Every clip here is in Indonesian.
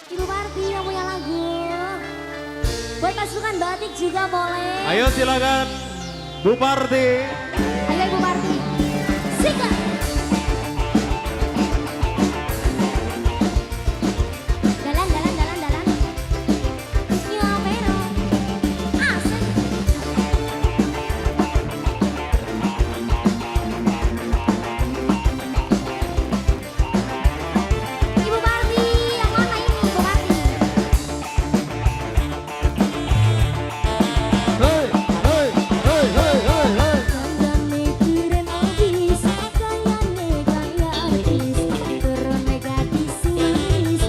Ibu Parti yang punya lagu. Buat pasukan batik juga boleh. Ayo silakan Bu Parti. Ayo Ibu Parti. Sika. Dalan. Yo pero. Asik. Ibu Parti yang mana ini Ibu Parti? Hei. Kandane keren abis, kayane kaya artis, termega disis,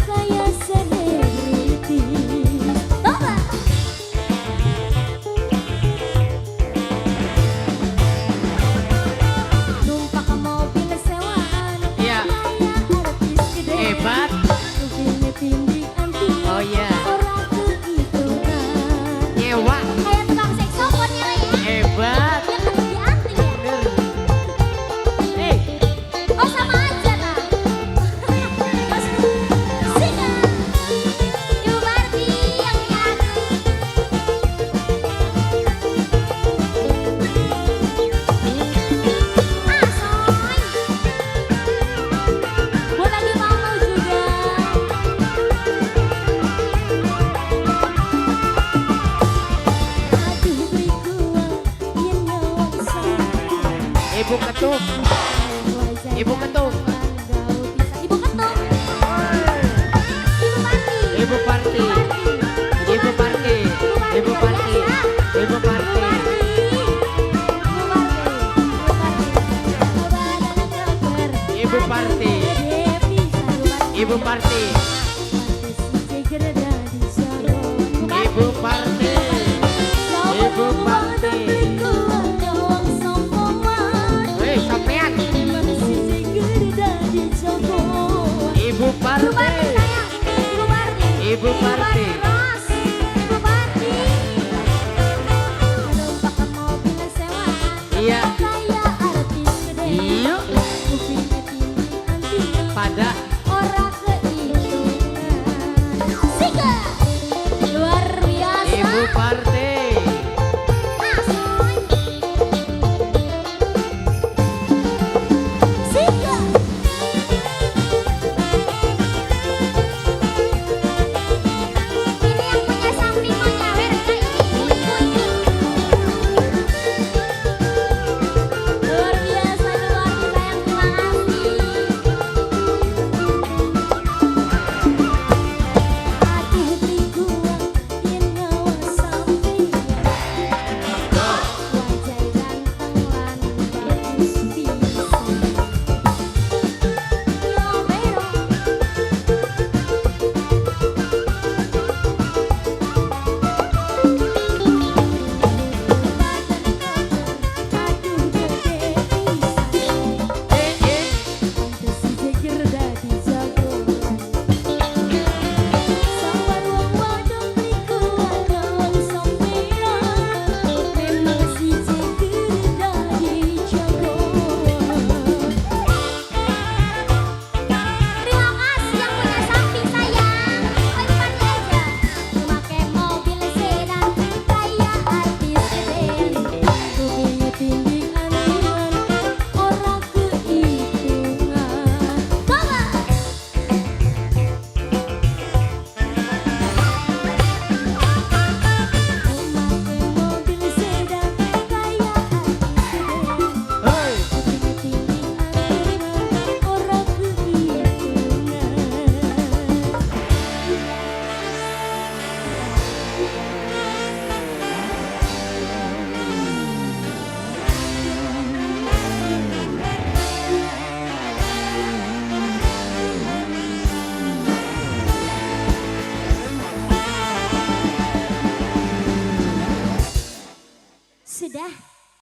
kaya selebritis. Coba. Numpak mobil sewaan, Iya. kaya artis gede. Hebat. Mobilnya tinggi anti, Oh iya. ora kehitungan. Nyewa. Kayak tukang seksofon ya, Le, ya. Hebat. Dia kan tinggi anti ya. Eh, Oh sama aja lah. Sika. Ibu Parti yang punya lagu. Asoy. Buat lagi Paulo juga. Aduh berikuah yang nyawang sakit. Ibu Ketum. Ibu Ketum. Ibu Ketum. Ibu Parti. Ibu Parti. Ibu Parti. Ibu Parti. Ibu Parti. Ibu Parti. Ibu Parti. Ibu Parti. Weh, sampean. Ibu Parti. Ibu Parti.